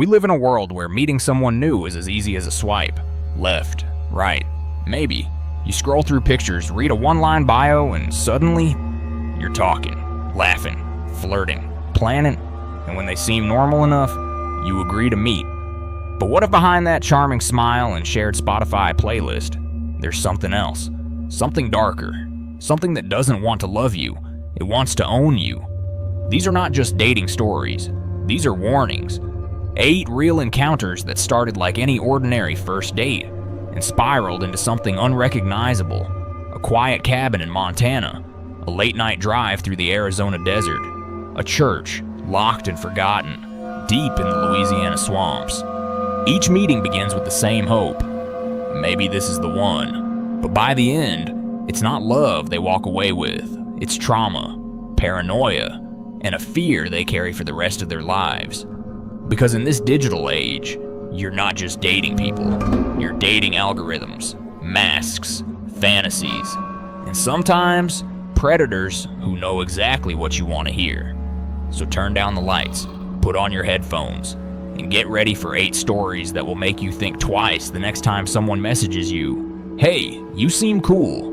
We live in a world where meeting someone new is as easy as a swipe. Left, right, maybe. You scroll through pictures, read a one-line bio, and suddenly, you're talking, laughing, flirting, planning, and when they seem normal enough, you agree to meet. But what if behind that charming smile and shared Spotify playlist, there's something else? Something darker. Something that doesn't want to love you. It wants to own you. These are not just dating stories. These are warnings. 8 real encounters that started like any ordinary first date and spiraled into something unrecognizable. A quiet cabin in Montana, a late-night drive through the Arizona desert, a church locked and forgotten, deep in the Louisiana swamps. Each meeting begins with the same hope. Maybe this is the one. But by the end, it's not love they walk away with. It's trauma, paranoia, and a fear they carry for the rest of their lives. Because in this digital age, you're not just dating people. You're dating algorithms, masks, fantasies, and sometimes predators who know exactly what you want to hear. So turn down the lights, put on your headphones, and get ready for 8 stories that will make you think twice the next time someone messages you, "Hey, you seem cool."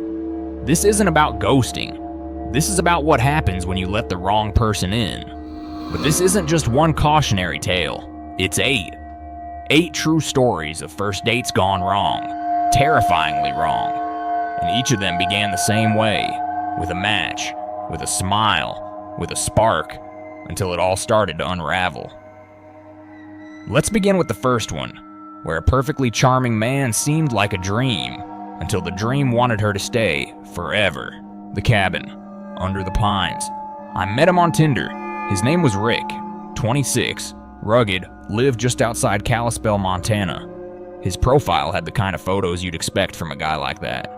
This isn't about ghosting. This is about what happens when you let the wrong person in. But this isn't just one cautionary tale. It's 8. 8 true stories of first dates gone wrong, terrifyingly wrong. And each of them began the same way, with a match, with a smile, with a spark, until it all started to unravel. Let's begin with the first one, where a perfectly charming man seemed like a dream, until the dream wanted her to stay forever. The cabin, under the pines. I met him on Tinder. His name was Rick, 26, rugged, lived just outside Kalispell, Montana. His profile had the kind of photos you'd expect from a guy like that.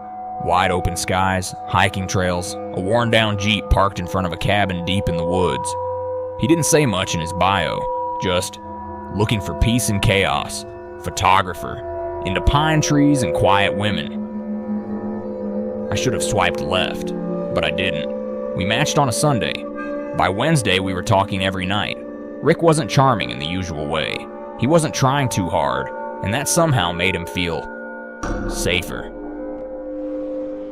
Wide open skies, hiking trails, a worn down Jeep parked in front of a cabin deep in the woods. He didn't say much in his bio, just looking for peace and chaos, photographer, into pine trees and quiet women. I should have swiped left, but I didn't. We matched on a Sunday. By Wednesday, we were talking every night. Rick wasn't charming in the usual way. He wasn't trying too hard, and that somehow made him feel safer.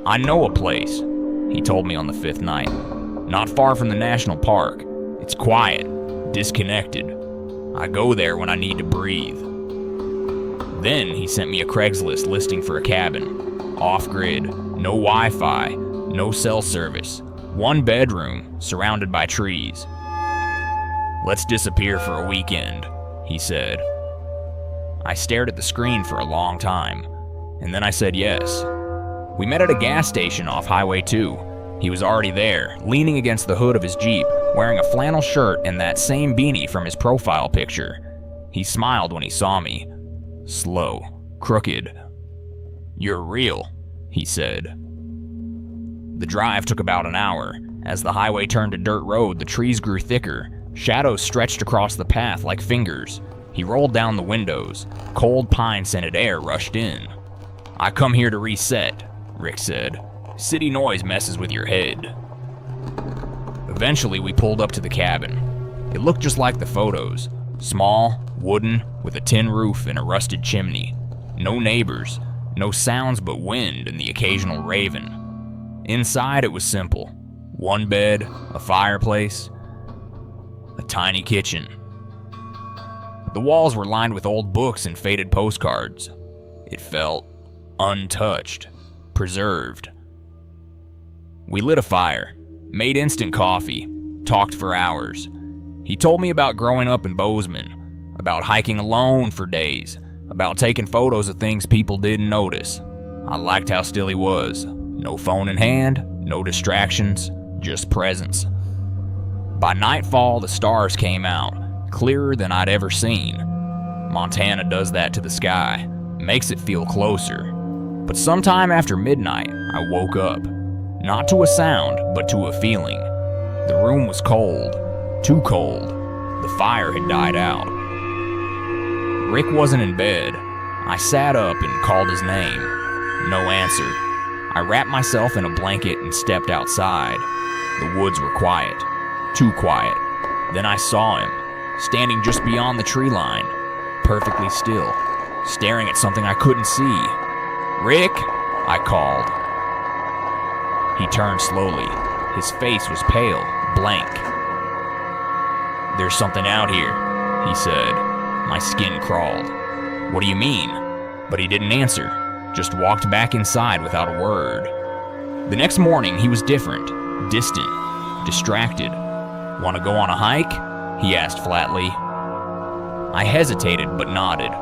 "I know a place," he told me on the 5th night. "Not far from the national park. It's quiet, disconnected. I go there when I need to breathe." Then he sent me a Craigslist listing for a cabin. Off-grid, no Wi-Fi, no cell service. 1 bedroom, surrounded by trees. "Let's disappear for a weekend," he said. I stared at the screen for a long time, and then I said yes. We met at a gas station off Highway 2. He was already there, leaning against the hood of his Jeep, wearing a flannel shirt and that same beanie from his profile picture. He smiled when he saw me. Slow, crooked. "You're real," he said. The drive took about an hour. As the highway turned to dirt road, the trees grew thicker. Shadows stretched across the path like fingers. He rolled down the windows. Cold pine-scented air rushed in. "I come here to reset," Rick said. "City noise messes with your head." Eventually, we pulled up to the cabin. It looked just like the photos. Small, wooden, with a tin roof and a rusted chimney. No neighbors, no sounds but wind and the occasional raven. Inside, it was simple. 1 bed, a fireplace, a tiny kitchen. The walls were lined with old books and faded postcards. It felt untouched, preserved. We lit a fire, made instant coffee, talked for hours. He told me about growing up in Bozeman, about hiking alone for days, about taking photos of things people didn't notice. I liked how still he was. No phone in hand, no distractions, just presence. By nightfall, the stars came out, clearer than I'd ever seen. Montana does that to the sky, makes it feel closer. But sometime after midnight, I woke up. Not to a sound, but to a feeling. The room was cold, too cold. The fire had died out. Rick wasn't in bed. I sat up and called his name. No answer. I wrapped myself in a blanket and stepped outside. The woods were quiet, too quiet. Then I saw him, standing just beyond the tree line, perfectly still, staring at something I couldn't see. "Rick," I called. He turned slowly. His face was pale, blank. "There's something out here," he said. My skin crawled. "What do you mean?" But he didn't answer, just walked back inside without a word. The next morning, he was different, distant, distracted. "Want to go on a hike?" he asked flatly. I hesitated but nodded.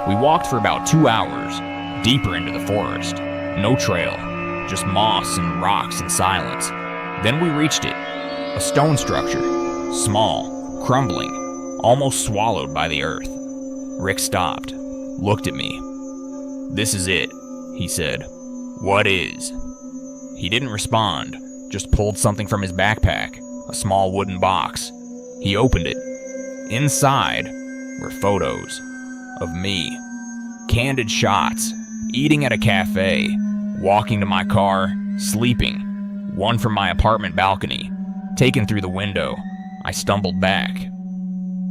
We walked for about 2 hours, deeper into the forest. No trail, just moss and rocks and silence. Then we reached it, a stone structure, small, crumbling, almost swallowed by the earth. Rick stopped, looked at me. "This is it," he said. "What is?" He didn't respond, just pulled something from his backpack, a small wooden box. He opened it. Inside were photos of me. Candid shots, eating at a cafe, walking to my car, sleeping. One from my apartment balcony, taken through the window. I stumbled back.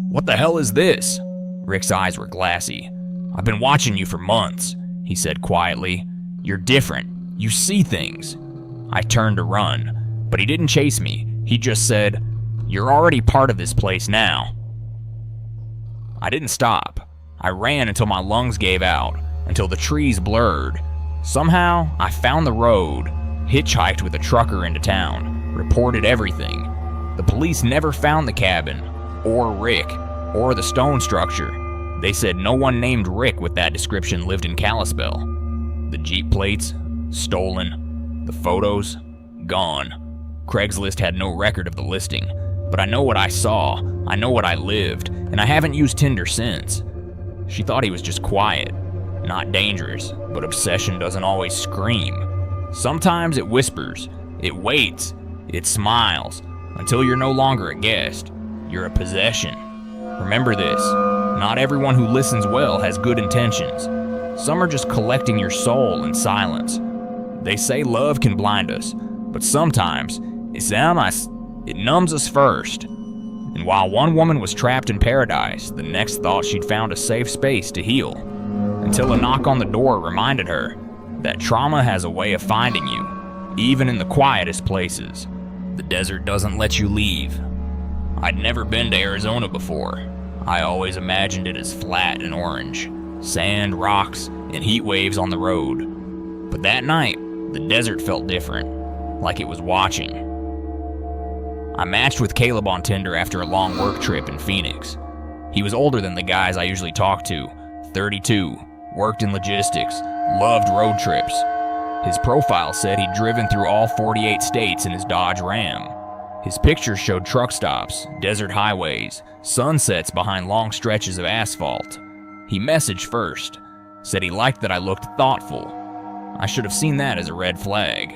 "What the hell is this?" Rick's eyes were glassy. "I've been watching you for months," he said quietly. "You're different. You see things." I turned to run, but he didn't chase me. He just said, "You're already part of this place now." I didn't stop. I ran until my lungs gave out, until the trees blurred. Somehow, I found the road, hitchhiked with a trucker into town, reported everything. The police never found the cabin, or Rick, or the stone structure. They said no one named Rick with that description lived in Kalispell. The Jeep plates, stolen. The photos, gone. Craigslist had no record of the listing, but I know what I saw, I know what I lived, and I haven't used Tinder since. She thought he was just quiet, not dangerous, but obsession doesn't always scream. Sometimes it whispers, it waits, it smiles, until you're no longer a guest, you're a possession. Remember this, not everyone who listens well has good intentions. Some are just collecting your soul in silence. They say love can blind us, but sometimes it numbs us first. And while one woman was trapped in paradise, the next thought she'd found a safe space to heal. Until a knock on the door reminded her that trauma has a way of finding you, even in the quietest places. The desert doesn't let you leave. I'd never been to Arizona before. I always imagined it as flat and orange, sand, rocks, and heat waves on the road. But that night, the desert felt different, like it was watching. I matched with Caleb on Tinder after a long work trip in Phoenix. He was older than the guys I usually talk to, 32, worked in logistics, loved road trips. His profile said he'd driven through all 48 states in his Dodge Ram. His pictures showed truck stops, desert highways, sunsets behind long stretches of asphalt. He messaged first, said he liked that I looked thoughtful. I should have seen that as a red flag.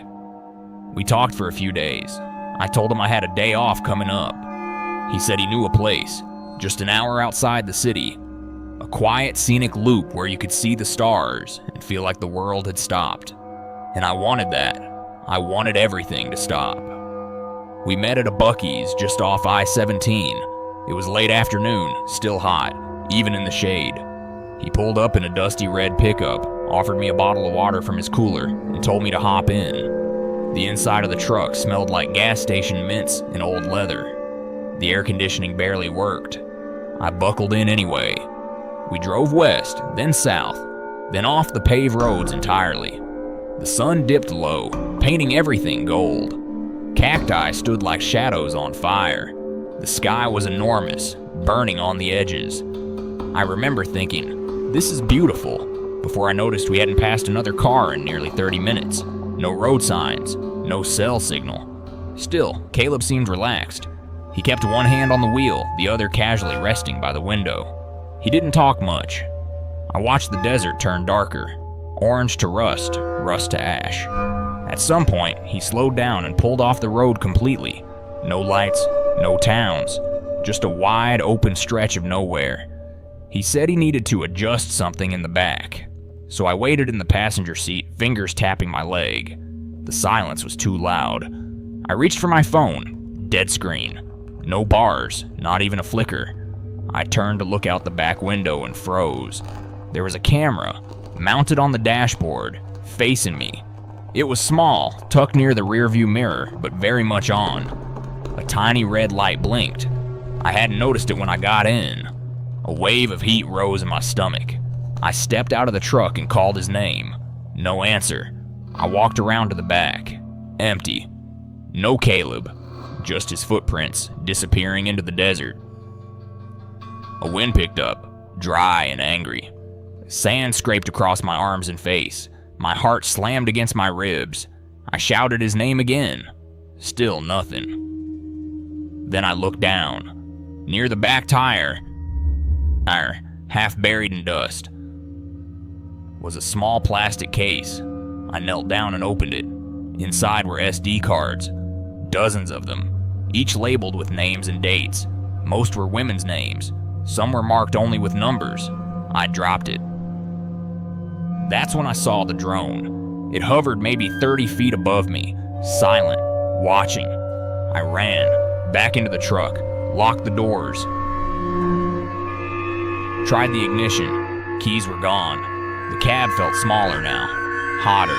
We talked for a few days. I told him I had a day off coming up. He said he knew a place, just an hour outside the city. A quiet, scenic loop where you could see the stars and feel like the world had stopped. And I wanted that. I wanted everything to stop. We met at a Buc-ee's just off I-17. It was late afternoon, still hot, even in the shade. He pulled up in a dusty red pickup, offered me a bottle of water from his cooler, and told me to hop in. The inside of the truck smelled like gas station mints and old leather. The air conditioning barely worked. I buckled in anyway. We drove west, then south, then off the paved roads entirely. The sun dipped low, painting everything gold. Cacti stood like shadows on fire. The sky was enormous, burning on the edges. I remember thinking, this is beautiful, before I noticed we hadn't passed another car in nearly 30 minutes. No road signs, no cell signal. Still, Caleb seemed relaxed. He kept one hand on the wheel, the other casually resting by the window. He didn't talk much. I watched the desert turn darker, orange to rust, rust to ash. At some point, he slowed down and pulled off the road completely. No lights, no towns, just a wide open stretch of nowhere. He said he needed to adjust something in the back. So I waited in the passenger seat, fingers tapping my leg. The silence was too loud. I reached for my phone. Dead screen. No bars, not even a flicker. I turned to look out the back window and froze. There was a camera mounted on the dashboard, facing me. It was small, tucked near the rearview mirror, but very much on. A tiny red light blinked. I hadn't noticed it when I got in. A wave of heat rose in my stomach. I stepped out of the truck and called his name. No answer. I walked around to the back. Empty. No Caleb. Just his footprints disappearing into the desert. A wind picked up, dry and angry. Sand scraped across my arms and face. My heart slammed against my ribs. I shouted his name again. Still nothing. Then I looked down. Near the back tire, half buried in dust, was a small plastic case. I knelt down and opened it. Inside were SD cards, dozens of them, each labeled with names and dates. Most were women's names. Some were marked only with numbers. I dropped it. That's when I saw the drone. It hovered maybe 30 feet above me, silent, watching. I ran, back into the truck, locked the doors, tried the ignition. Keys were gone. The cab felt smaller now, hotter.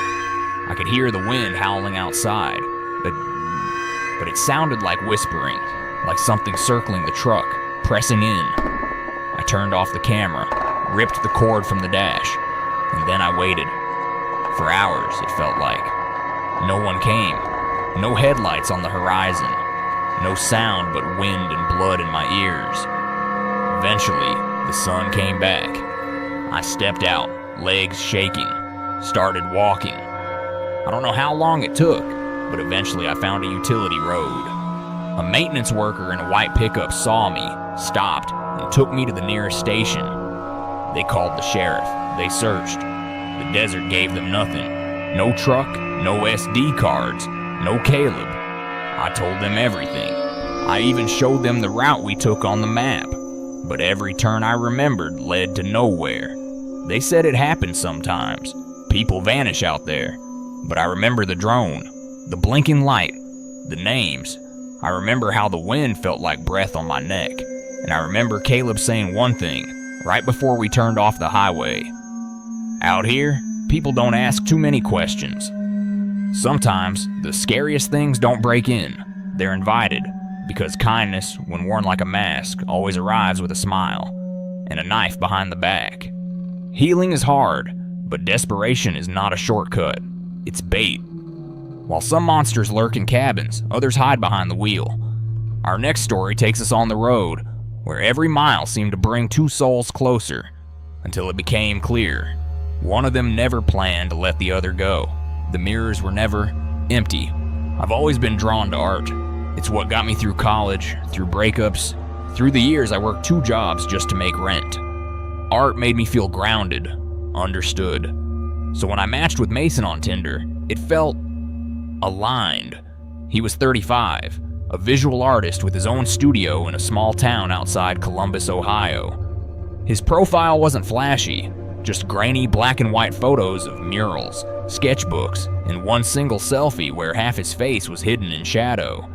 I could hear the wind howling outside, but it sounded like whispering, like something circling the truck, pressing in. I turned off the camera, ripped the cord from the dash, and then I waited. For hours, it felt like. No one came. No headlights on the horizon. No sound but wind and blood in my ears. Eventually, the sun came back. I stepped out, legs shaking, started walking. I don't know how long it took, but eventually I found a utility road. A maintenance worker in a white pickup saw me, stopped, and took me to the nearest station. They called the sheriff. They searched. The desert gave them nothing. No truck, no SD cards, no Caleb. I told them everything. I even showed them the route we took on the map. But every turn I remembered led to nowhere. They said it happens sometimes. People vanish out there. But I remember the drone, the blinking light, the names. I remember how the wind felt like breath on my neck. And I remember Caleb saying one thing right before we turned off the highway. Out here, people don't ask too many questions. Sometimes, the scariest things don't break in. They're invited, because kindness, when worn like a mask, always arrives with a smile and a knife behind the back. Healing is hard, but desperation is not a shortcut. It's bait. While some monsters lurk in cabins, others hide behind the wheel. Our next story takes us on the road, where every mile seemed to bring two souls closer, until it became clear. One of them never planned to let the other go. The mirrors were never empty. I've always been drawn to art. It's what got me through college, through breakups. Through the years, I worked 2 jobs just to make rent. Art made me feel grounded, understood. So when I matched with Mason on Tinder, it felt aligned. He was 35, a visual artist with his own studio in a small town outside Columbus, Ohio. His profile wasn't flashy, just grainy black and white photos of murals, sketchbooks, and one single selfie where half his face was hidden in shadow.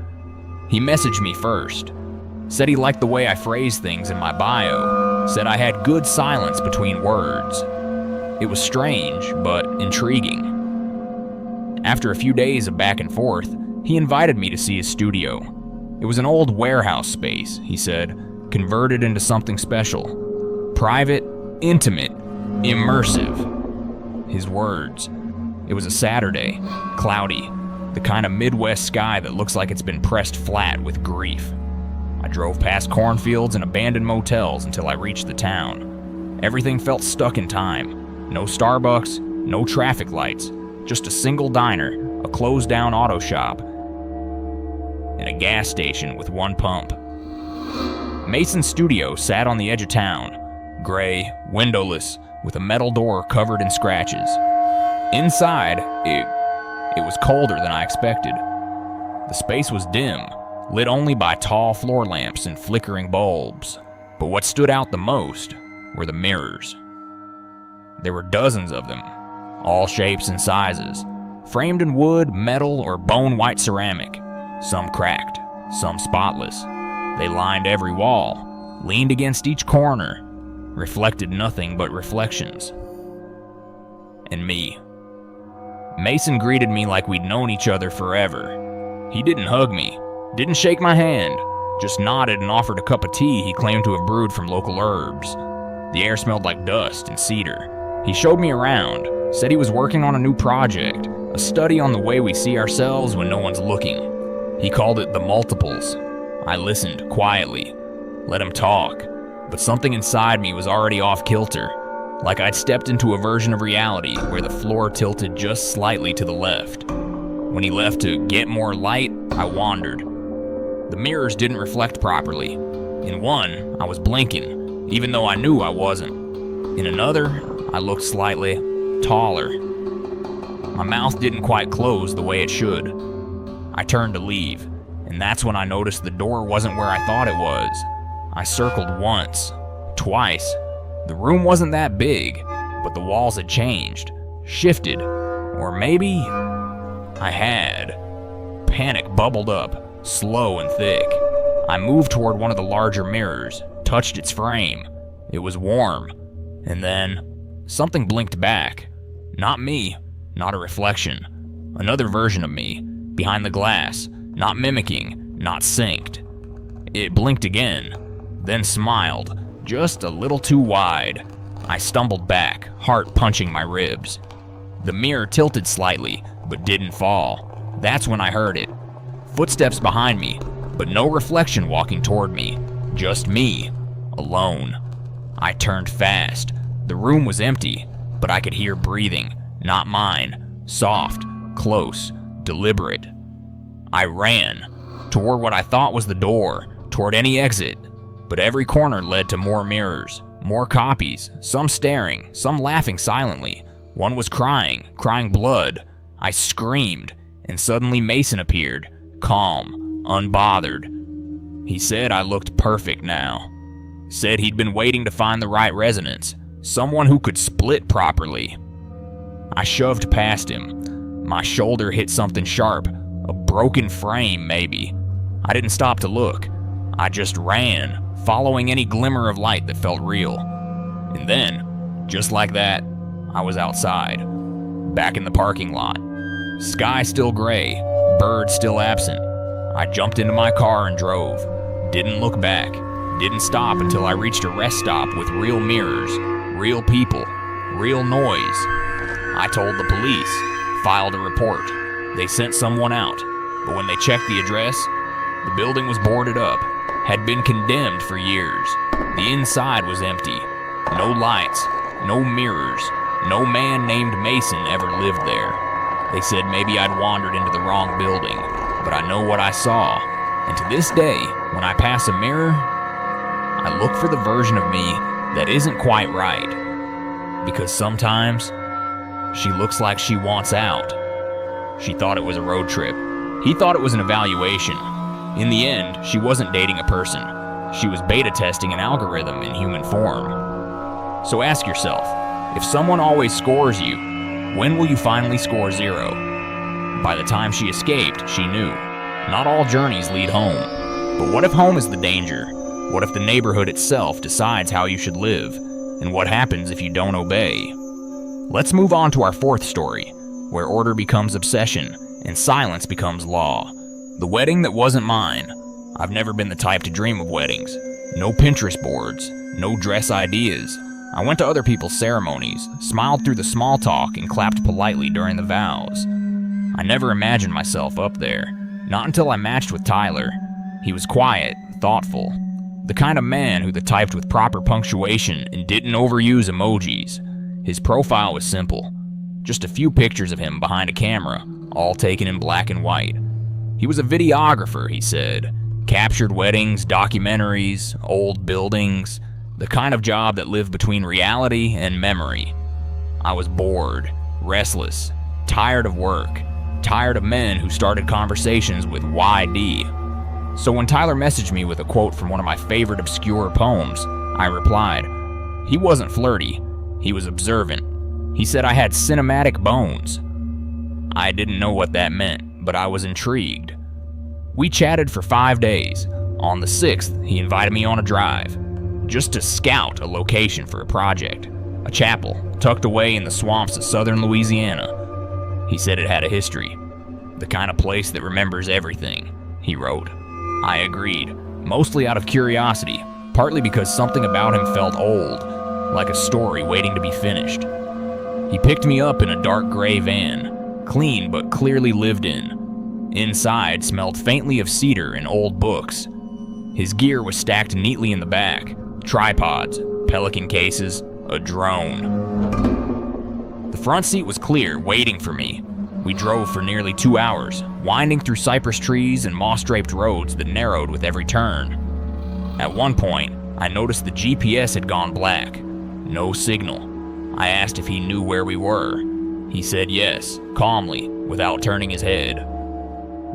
He messaged me first, said he liked the way I phrased things in my bio, said I had good silence between words. It was strange, but intriguing. After a few days of back and forth, he invited me to see his studio. It was an old warehouse space, he said, converted into something special. Private, intimate, immersive. His words. It was a Saturday, cloudy, the kind of Midwest sky that looks like it's been pressed flat with grief. I drove past cornfields and abandoned motels until I reached the town. Everything felt stuck in time. No Starbucks, no traffic lights, just a single diner, a closed-down auto shop, and a gas station with one pump. Mason's studio sat on the edge of town, gray, windowless, with a metal door covered in scratches. Inside, it was colder than I expected. The space was dim, lit only by tall floor lamps and flickering bulbs. But what stood out the most were the mirrors. There were dozens of them, all shapes and sizes, framed in wood, metal, or bone-white ceramic. Some cracked, some spotless. They lined every wall, leaned against each corner, reflected nothing but reflections. And me. Mason greeted me like we'd known each other forever. He didn't hug me, didn't shake my hand, just nodded and offered a cup of tea he claimed to have brewed from local herbs. The air smelled like dust and cedar. He showed me around, said he was working on a new project, a study on the way we see ourselves when no one's looking. He called it the multiples. I listened quietly, let him talk, but something inside me was already off kilter, like I'd stepped into a version of reality where the floor tilted just slightly to the left. When he left to get more light, I wandered. The mirrors didn't reflect properly. In one, I was blinking, even though I knew I wasn't. In another, I looked slightly taller. My mouth didn't quite close the way it should. I turned to leave, and that's when I noticed the door wasn't where I thought it was. I circled once, twice. The room wasn't that big, but the walls had changed, shifted, or maybe I had. Panic bubbled up, slow and thick. I moved toward one of the larger mirrors, touched its frame. It was warm, and then something blinked back. Not me, not a reflection. Another version of me, behind the glass, not mimicking, not synced. It blinked again, then smiled, just a little too wide. I stumbled back, heart punching my ribs. The mirror tilted slightly, but didn't fall. That's when I heard it. Footsteps behind me, but no reflection walking toward me. Just me, alone. I turned fast. The room was empty, but I could hear breathing, not mine. Soft, close, deliberate. I ran, toward what I thought was the door, toward any exit. But every corner led to more mirrors, more copies, some staring, some laughing silently. One was crying blood. I screamed, and suddenly Mason appeared, calm, unbothered. He said I looked perfect now. Said he'd been waiting to find the right resonance, someone who could split properly. I shoved past him. My shoulder hit something sharp, a broken frame maybe. I didn't stop to look. I just ran, following any glimmer of light that felt real. And then, just like that, I was outside, back in the parking lot. Sky still gray, birds still absent. I jumped into my car and drove. Didn't look back, didn't stop until I reached a rest stop with real mirrors, real people, real noise. I told the police, filed a report. They sent someone out, but when they checked the address, the building was boarded up, had been condemned for years. The inside was empty. No lights, no mirrors, no man named Mason ever lived there. They said maybe I'd wandered into the wrong building, but I know what I saw. And to this day, when I pass a mirror, I look for the version of me that isn't quite right. Because sometimes, she looks like she wants out. She thought it was a road trip. He thought it was an evaluation. In the end, she wasn't dating a person. She was beta testing an algorithm in human form. So ask yourself, if someone always scores you, when will you finally score zero? By the time she escaped, she knew. Not all journeys lead home. But what if home is the danger? What if the neighborhood itself decides how you should live? And what happens if you don't obey? Let's move on to our fourth story, where order becomes obsession and silence becomes law. The wedding that wasn't mine. I've never been the type to dream of weddings. No Pinterest boards, no dress ideas. I went to other people's ceremonies, smiled through the small talk, and clapped politely during the vows. I never imagined myself up there, not until I matched with Tyler. He was quiet, thoughtful, the kind of man who typed with proper punctuation and didn't overuse emojis. His profile was simple, just a few pictures of him behind a camera, all taken in black and white. He was a videographer, he said. Captured weddings, documentaries, old buildings, the kind of job that lived between reality and memory. I was bored, restless, tired of work, tired of men who started conversations with YD. So when Tyler messaged me with a quote from one of my favorite obscure poems, I replied. He wasn't flirty, he was observant. He said I had cinematic bones. I didn't know what that meant, but I was intrigued. We chatted for 5 days. On the 6th, he invited me on a drive. just to scout a location for a project, a chapel tucked away in the swamps of southern Louisiana. He said it had a history, the kind of place that remembers everything, he wrote. I agreed, mostly out of curiosity, partly because something about him felt old, like a story waiting to be finished. He picked me up in a dark gray van, clean but clearly lived in. Inside smelled faintly of cedar and old books. His gear was stacked neatly in the back, tripods, pelican cases, a drone. The front seat was clear, waiting for me. We drove for nearly 2 hours, winding through cypress trees and moss-draped roads that narrowed with every turn. At one point, I noticed the GPS had gone black. No signal. I asked if he knew where we were. He said yes, calmly, without turning his head.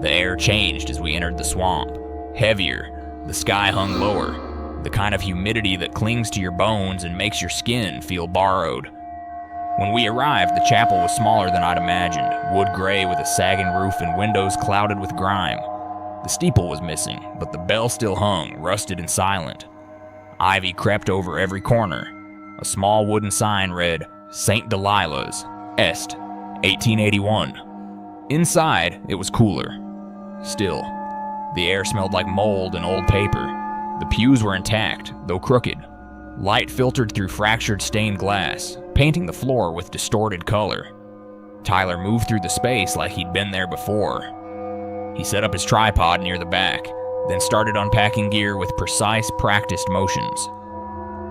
The air changed as we entered the swamp. Heavier, the sky hung lower, the kind of humidity that clings to your bones and makes your skin feel borrowed. When we arrived, the chapel was smaller than I'd imagined, wood gray with a sagging roof and windows clouded with grime. The steeple was missing, but the bell still hung, rusted and silent. Ivy crept over every corner. A small wooden sign read, St. Delilah's, Est, 1881. Inside, it was cooler. Still, the air smelled like mold and old paper. The pews were intact, though crooked. Light filtered through fractured stained glass, painting the floor with distorted color. Tyler moved through the space like he'd been there before. He set up his tripod near the back, then started unpacking gear with precise, practiced motions.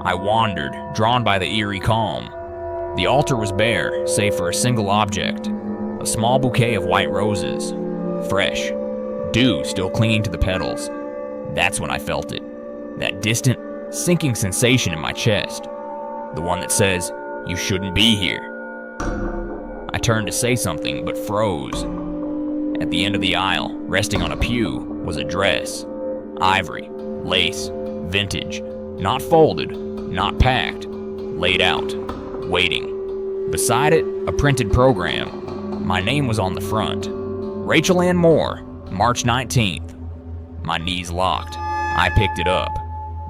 I wandered, drawn by the eerie calm. The altar was bare, save for a single object, a small bouquet of white roses. Fresh, dew still clinging to the petals. That's when I felt it, that distant, sinking sensation in my chest, the one that says, "You shouldn't be here." I turned to say something, but froze. At the end of the aisle, resting on a pew, was a dress. Ivory, lace, vintage, not folded, not packed, laid out, waiting. Beside it, a printed program. My name was on the front. Rachel Ann Moore, March 19th. My knees locked. I picked it up.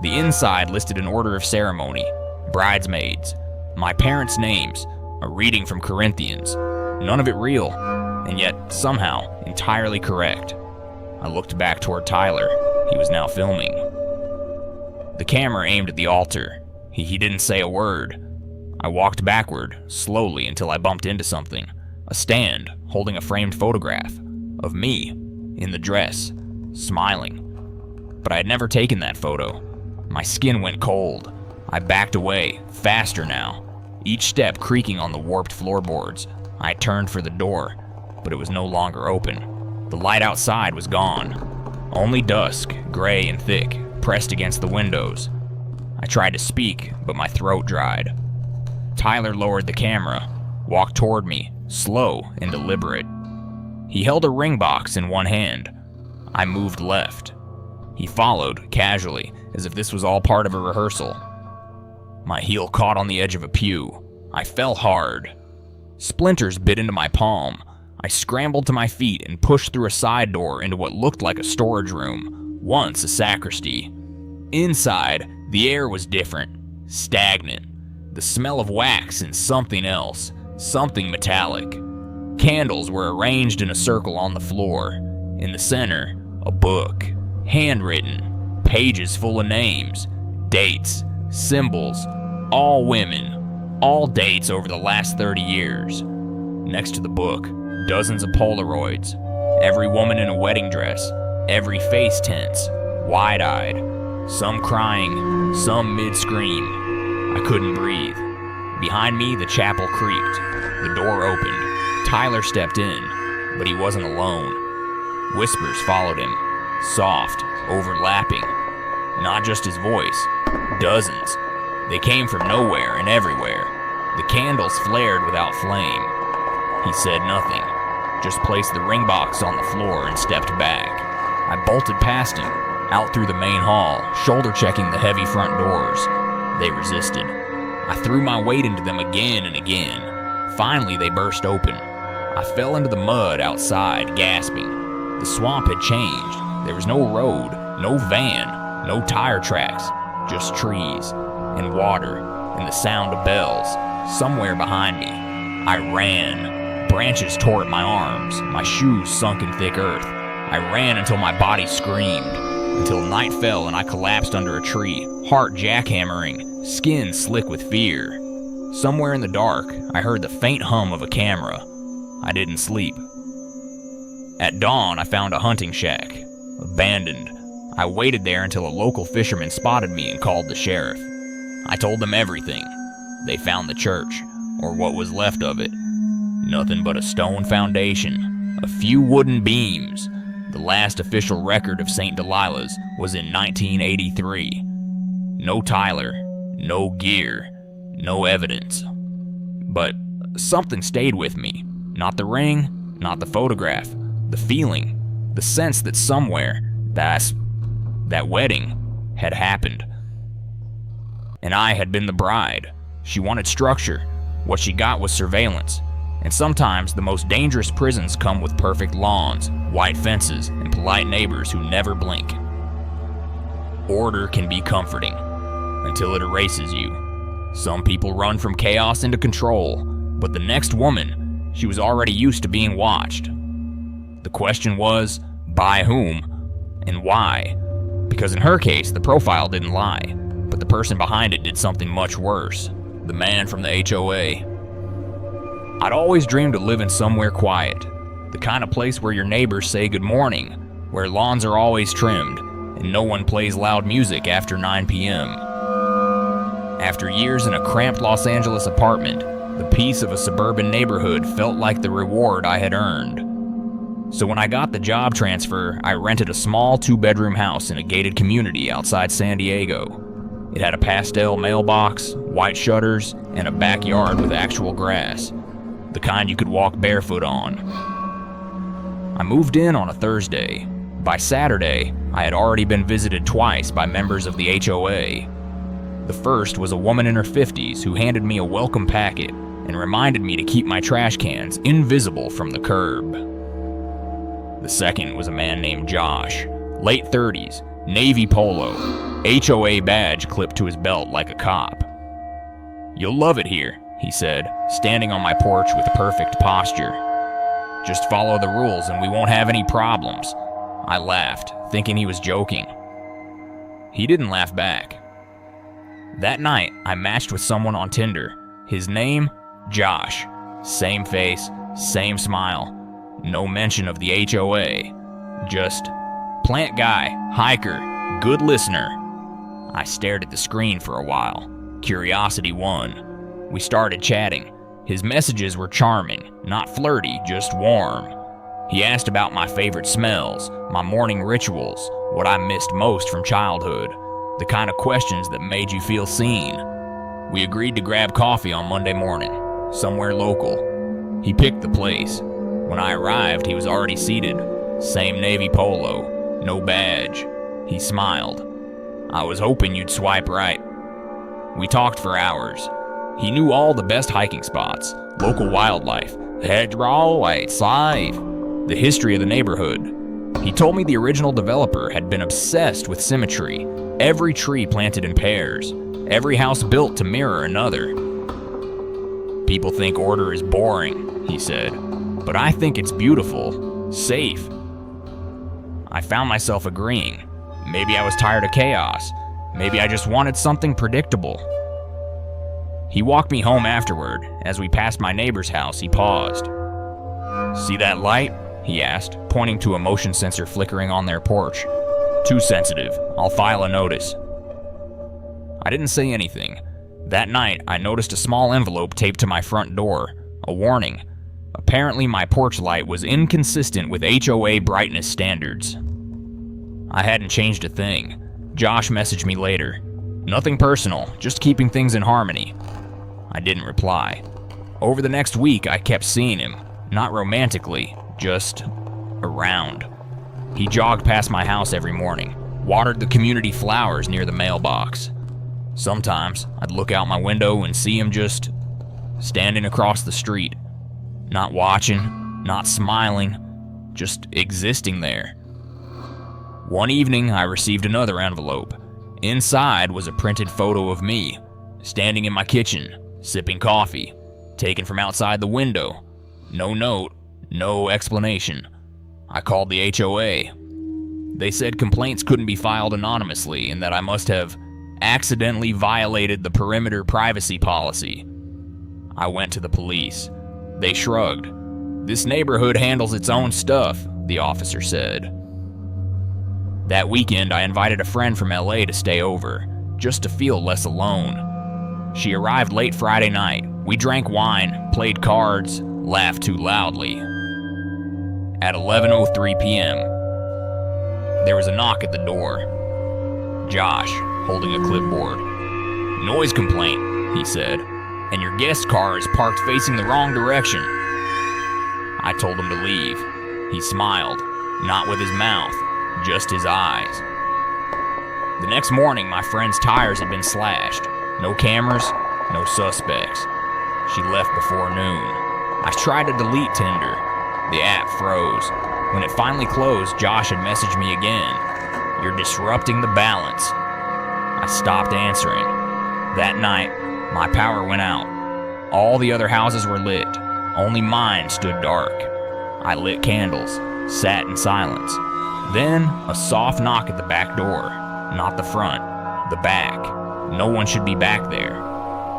The inside listed an order of ceremony, bridesmaids, my parents' names, a reading from Corinthians. None of it real, and yet somehow entirely correct. I looked back toward Tyler. He was now filming. The camera aimed at the altar. He didn't say a word. I walked backward, slowly, until I bumped into something. A stand holding a framed photograph of me in the dress, smiling. But I had never taken that photo. My skin went cold. I backed away, faster now, each step creaking on the warped floorboards. I turned for the door, but it was no longer open. The light outside was gone. Only dusk, gray and thick, pressed against the windows. I tried to speak, but my throat dried. Tyler lowered the camera, walked toward me, slow and deliberate. He held a ring box in one hand. I moved left. He followed, casually, as if this was all part of a rehearsal. My heel caught on the edge of a pew. I fell hard. Splinters bit into my palm. I scrambled to my feet and pushed through a side door into what looked like a storage room, once a sacristy. Inside, the air was different, stagnant. The smell of wax and something else, something metallic. Candles were arranged in a circle on the floor. In the center, a book, handwritten, pages full of names, dates, symbols, all women, all dates over the last 30 years. Next to the book, dozens of Polaroids, every woman in a wedding dress, every face tense, wide-eyed, some crying, some mid-scream. I couldn't breathe. Behind me, the chapel creaked. The door opened. Tyler stepped in, but he wasn't alone. Whispers followed him, soft, overlapping. Not just his voice, dozens. They came from nowhere and everywhere. The candles flared without flame. He said nothing, just placed the ring box on the floor and stepped back. I bolted past him, out through the main hall, shoulder checking the heavy front doors. They resisted. I threw my weight into them again and again. Finally, they burst open. I fell into the mud outside, gasping. The swamp had changed. There was no road, no van, no tire tracks, just trees and water and the sound of bells somewhere behind me. I ran. Branches tore at my arms. My shoes sunk in thick earth. I ran until my body screamed, until night fell and I collapsed under a tree, heart jackhammering, skin slick with fear. Somewhere in the dark, I heard the faint hum of a camera. I didn't sleep. At dawn, I found a hunting shack, abandoned. I waited there until a local fisherman spotted me and called the sheriff. I told them everything. They found the church, or what was left of it. Nothing but a stone foundation, a few wooden beams. The last official record of St. Delilah's was in 1983. No Tyler, no gear, no evidence. But something stayed with me. Not the ring, not the photograph, the feeling, the sense that somewhere, that wedding had happened. And I had been the bride. She wanted structure. What she got was surveillance. And sometimes the most dangerous prisons come with perfect lawns, white fences, and polite neighbors who never blink. Order can be comforting until it erases you. Some people run from chaos into control, but the next woman, she was already used to being watched. The question was, by whom and why? Because in her case, the profile didn't lie, but the person behind it did something much worse. The man from the HOA. I'd always dreamed of living somewhere quiet, the kind of place where your neighbors say good morning, where lawns are always trimmed, and no one plays loud music after 9 p.m. After years in a cramped Los Angeles apartment, the peace of a suburban neighborhood felt like the reward I had earned. So when I got the job transfer, I rented a small 2-bedroom house in a gated community outside San Diego. It had a pastel mailbox, white shutters, and a backyard with actual grass. The kind you could walk barefoot on. I moved in on a Thursday. By Saturday, I had already been visited twice by members of the HOA. The first was a woman in her 50s who handed me a welcome packet and reminded me to keep my trash cans invisible from the curb. The second was a man named Josh, late 30s, navy polo, HOA badge clipped to his belt like a cop. "You'll love it here," he said, standing on my porch with perfect posture. "Just follow the rules and we won't have any problems." I laughed, thinking he was joking. He didn't laugh back. That night, I matched with someone on Tinder. His name, Josh. Same face, same smile. No mention of the HOA. Just, plant guy, hiker, good listener. I stared at the screen for a while. Curiosity won. We started chatting. His messages were charming, not flirty, just warm. He asked about my favorite smells, my morning rituals, what I missed most from childhood, the kind of questions that made you feel seen. We agreed to grab coffee on Monday morning, somewhere local. He picked the place. When I arrived, he was already seated. Same navy polo, no badge. He smiled. "I was hoping you'd swipe right." We talked for hours. He knew all the best hiking spots, local wildlife, hedgerow, it's safe, the history of the neighborhood. He told me the original developer had been obsessed with symmetry, every tree planted in pairs, every house built to mirror another. "People think order is boring," he said, "but I think it's beautiful, safe." I found myself agreeing. Maybe I was tired of chaos. Maybe I just wanted something predictable. He walked me home afterward. As we passed my neighbor's house, he paused. "See that light?" he asked, pointing to a motion sensor flickering on their porch. "Too sensitive. I'll file a notice." I didn't say anything. That night, I noticed a small envelope taped to my front door. A warning. Apparently, my porch light was inconsistent with HOA brightness standards. I hadn't changed a thing. Josh messaged me later. "Nothing personal, just keeping things in harmony." I didn't reply. Over the next week, I kept seeing him. Not romantically, just around. He jogged past my house every morning, watered the community flowers near the mailbox. Sometimes, I'd look out my window and see him just standing across the street. Not watching, not smiling, just existing there. One evening, I received another envelope. Inside was a printed photo of me, standing in my kitchen, sipping coffee, taken from outside the window. No note, no explanation. I called the HOA. They said complaints couldn't be filed anonymously and that I must have accidentally violated the perimeter privacy policy. I went to the police. They shrugged. "This neighborhood handles its own stuff," the officer said. That weekend, I invited a friend from LA to stay over, just to feel less alone. She arrived late Friday night. We drank wine, played cards, laughed too loudly. At 11:03 p.m., there was a knock at the door. Josh, holding a clipboard. "Noise complaint," he said, "and your guest car is parked facing the wrong direction." I told him to leave. He smiled, not with his mouth, just his eyes. The next morning, my friend's tires had been slashed. No cameras, no suspects. She left before noon. I tried to delete Tinder. The app froze. When it finally closed, Josh had messaged me again. "You're disrupting the balance." I stopped answering. That night, my power went out. All the other houses were lit. Only mine stood dark. I lit candles, sat in silence. Then, a soft knock at the back door. Not the front, the back. No one should be back there.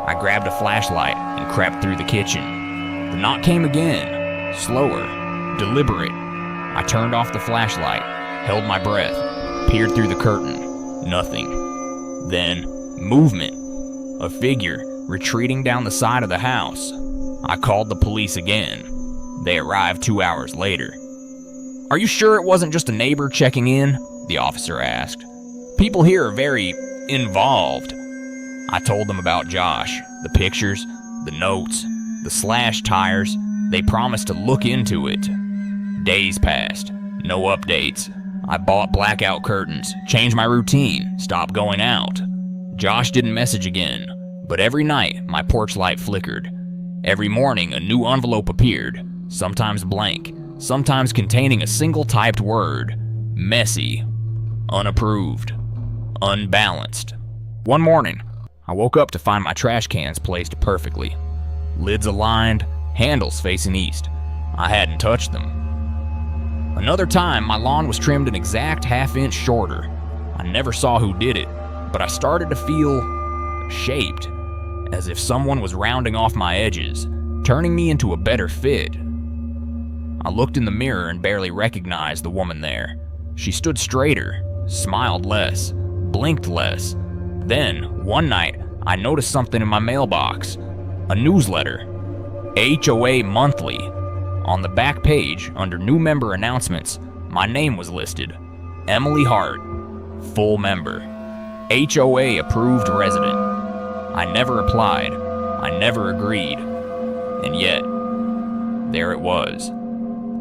I grabbed a flashlight and crept through the kitchen. The knock came again, slower, deliberate. I turned off the flashlight, held my breath, peered through the curtain. Nothing. Then, movement. A figure retreating down the side of the house. I called the police again. They arrived 2 hours later. "Are you sure it wasn't just a neighbor checking in?" the officer asked. "People here are very involved." I told them about Josh, the pictures, the notes, the slashed tires. They promised to look into it. Days passed, no updates. I bought blackout curtains, changed my routine, stopped going out. Josh didn't message again, but every night my porch light flickered. Every morning a new envelope appeared, sometimes blank, sometimes containing a single typed word: messy, unapproved, unbalanced. One morning, I woke up to find my trash cans placed perfectly. Lids aligned, handles facing east. I hadn't touched them. Another time, my lawn was trimmed an exact half-inch shorter. I never saw who did it, but I started to feel shaped, as if someone was rounding off my edges, turning me into a better fit. I looked in the mirror and barely recognized the woman there. She stood straighter, smiled less, blinked less. Then, one night, I noticed something in my mailbox. A newsletter. HOA Monthly. On the back page, under new member announcements, my name was listed. Emily Hart, full member. HOA approved resident. I never applied. I never agreed. And yet, there it was.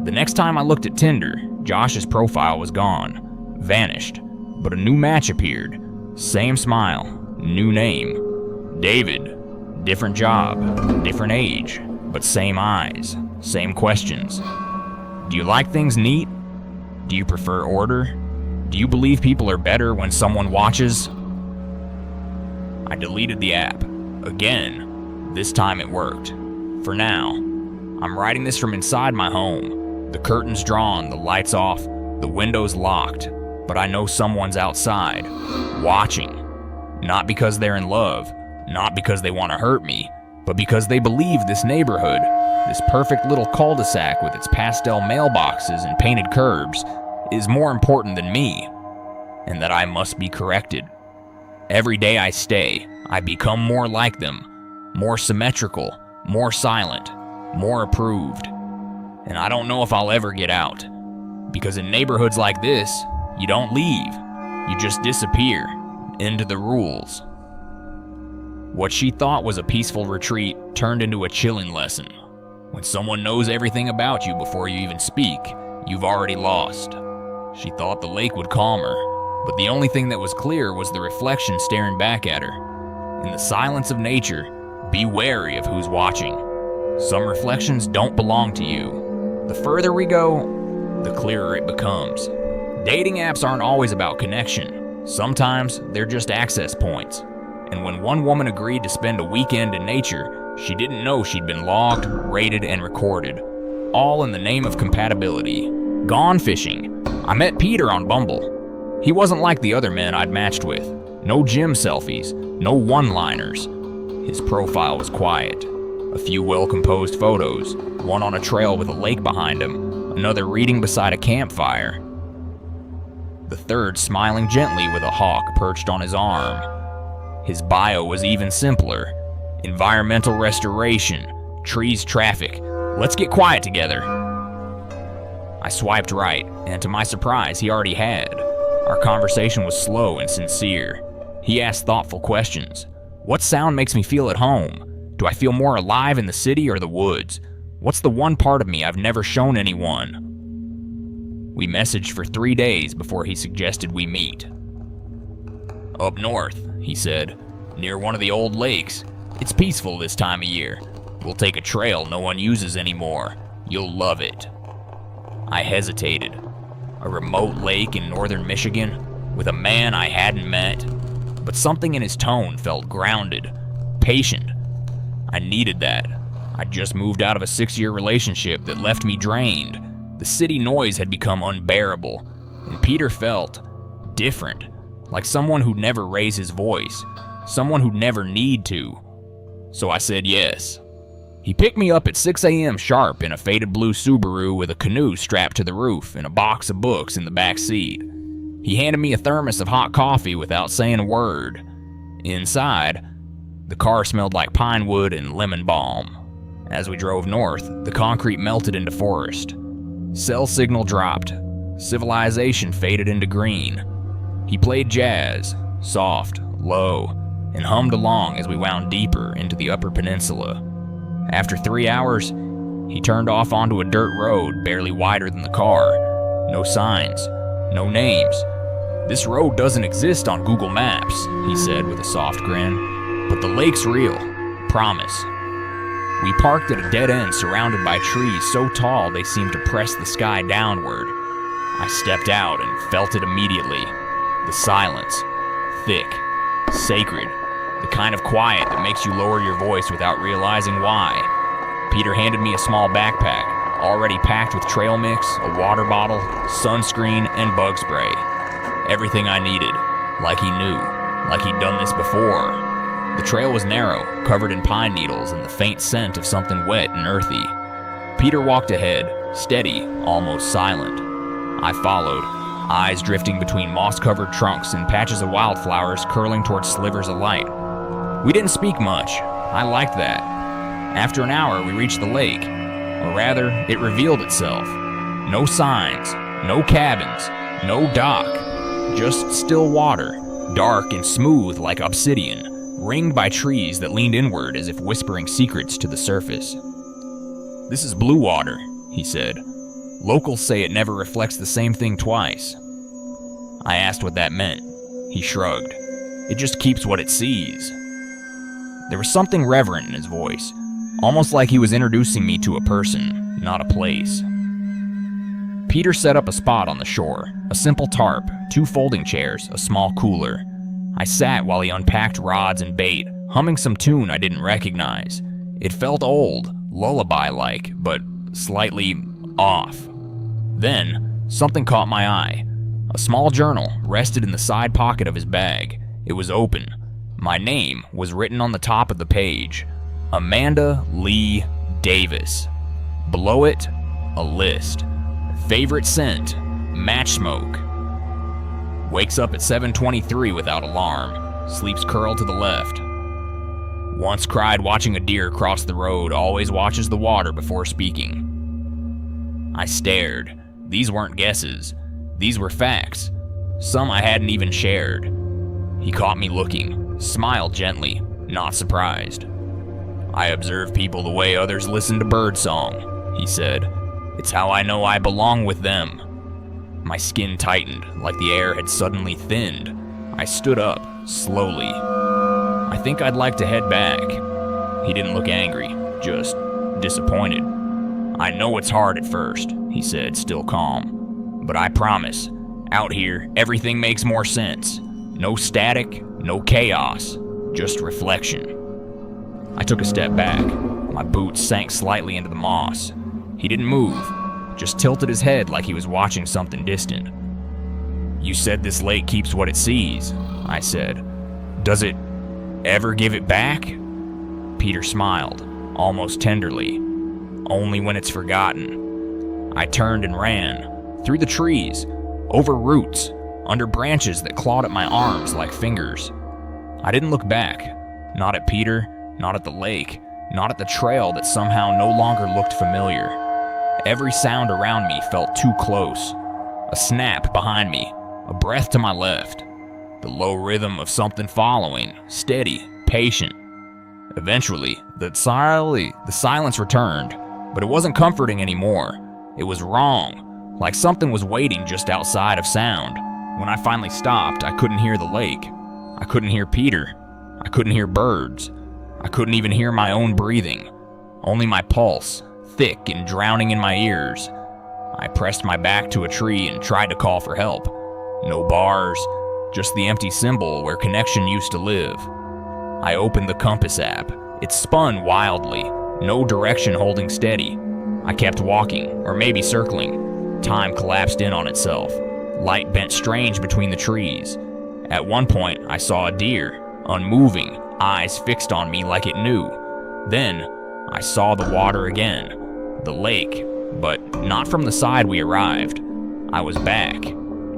The next time I looked at Tinder, Josh's profile was gone, vanished, but a new match appeared. Same smile, new name. David, different job, different age, but same eyes, same questions. Do you like things neat? Do you prefer order? Do you believe people are better when someone watches? I deleted the app. Again. This time it worked. For now. I'm writing this from inside my home. The curtains drawn, the lights off, the windows locked. But I know someone's outside, watching. Not because they're in love, not because they want to hurt me, but because they believe this neighborhood, this perfect little cul-de-sac with its pastel mailboxes and painted curbs, is more important than me, and that I must be corrected. Every day I stay, I become more like them, more symmetrical, more silent, more approved. And I don't know if I'll ever get out, because in neighborhoods like this, you don't leave, you just disappear into the rules. What she thought was a peaceful retreat turned into a chilling lesson. When someone knows everything about you before you even speak, you've already lost. She thought the lake would calm her, but the only thing that was clear was the reflection staring back at her. In the silence of nature, be wary of who's watching. Some reflections don't belong to you. The further we go, the clearer it becomes. Dating apps aren't always about connection. Sometimes they're just access points. And when one woman agreed to spend a weekend in nature, she didn't know she'd been logged, rated, and recorded, all in the name of compatibility. Gone fishing. I met Peter on Bumble. He wasn't like the other men I'd matched with. No gym selfies, no one-liners. His profile was quiet. A few well-composed photos, one on a trail with a lake behind him, another reading beside a campfire. The third smiling gently with a hawk perched on his arm. His bio was even simpler. Environmental restoration, trees, traffic. Let's get quiet together. I swiped right, and to my surprise, he already had. Our conversation was slow and sincere. He asked thoughtful questions. What sound makes me feel at home? Do I feel more alive in the city or the woods? What's the one part of me I've never shown anyone? We messaged for 3 days before he suggested we meet. Up north, he said, near one of the old lakes. It's peaceful this time of year. We'll take a trail no one uses anymore. You'll love it. I hesitated. A remote lake in northern Michigan with a man I hadn't met, but something in his tone felt grounded, patient. I needed that. I'd just moved out of a 6-year relationship that left me drained. The city noise had become unbearable, and Peter felt different, like someone who'd never raise his voice, someone who'd never need to. So I said yes. He picked me up at 6 a.m. sharp in a faded blue Subaru with a canoe strapped to the roof and a box of books in the back seat. He handed me a thermos of hot coffee without saying a word. Inside, the car smelled like pine wood and lemon balm. As we drove north, the concrete melted into forest. Cell signal dropped. Civilization faded into green. He played jazz, soft, low, and hummed along as we wound deeper into the Upper Peninsula. After 3 hours, he turned off onto a dirt road barely wider than the car. No signs, no names. This road doesn't exist on Google Maps, he said with a soft grin. But the lake's real, promise. We parked at a dead end surrounded by trees so tall they seemed to press the sky downward. I stepped out and felt it immediately. The silence, thick, sacred, the kind of quiet that makes you lower your voice without realizing why. Peter handed me a small backpack, already packed with trail mix, a water bottle, sunscreen, and bug spray. Everything I needed, like he knew, like he'd done this before. The trail was narrow, covered in pine needles and the faint scent of something wet and earthy. Peter walked ahead, steady, almost silent. I followed, eyes drifting between moss-covered trunks and patches of wildflowers curling towards slivers of light. We didn't speak much. I liked that. After an hour, we reached the lake. Or rather, it revealed itself. No signs, no cabins, no dock. Just still water, dark and smooth like obsidian, ringed by trees that leaned inward as if whispering secrets to the surface. This is blue water, he said. Locals say it never reflects the same thing twice. I asked what that meant. He shrugged. It just keeps what it sees. There was something reverent in his voice, almost like he was introducing me to a person, not a place. Peter set up a spot on the shore, a simple tarp, 2 folding chairs, a small cooler. I sat while he unpacked rods and bait, humming some tune I didn't recognize. It felt old, lullaby-like, but slightly off. Then, something caught my eye. A small journal rested in the side pocket of his bag. It was open. My name was written on the top of the page. Amanda Lee Davis. Below it, a list. Favorite scent, match smoke. Wakes up at 7:23 without alarm. Sleeps curled to the left. Once cried watching a deer cross the road, always watches the water before speaking. I stared. These weren't guesses. These were facts. Some I hadn't even shared. He caught me looking, smiled gently, not surprised. I observe people the way others listen to birdsong, he said. It's how I know I belong with them. My skin tightened, like the air had suddenly thinned. I stood up, slowly. I think I'd like to head back. He didn't look angry, just disappointed. I know it's hard at first, he said, still calm. But I promise, out here, everything makes more sense. No static, no chaos, just reflection. I took a step back. My boots sank slightly into the moss. He didn't move, just tilted his head like he was watching something distant. "You said this lake keeps what it sees," I said. "Does it ever give it back?" Peter smiled, almost tenderly. "Only when it's forgotten." I turned and ran, through the trees, over roots, under branches that clawed at my arms like fingers. I didn't look back, not at Peter, not at the lake, not at the trail that somehow no longer looked familiar. Every sound around me felt too close. A snap behind me, a breath to my left. The low rhythm of something following, steady, patient. Eventually, the silence returned, but it wasn't comforting anymore. It was wrong, like something was waiting just outside of sound. When I finally stopped, I couldn't hear the lake. I couldn't hear Peter. I couldn't hear birds. I couldn't even hear my own breathing. Only my pulse, thick and drowning in my ears. I pressed my back to a tree and tried to call for help. No bars, just the empty symbol where connection used to live. I opened the compass app. It spun wildly, no direction holding steady. I kept walking, or maybe circling. Time collapsed in on itself. Light bent strange between the trees. At one point, I saw a deer, unmoving, eyes fixed on me like it knew. Then, I saw the water again, the lake, but not from the side we arrived. I was back,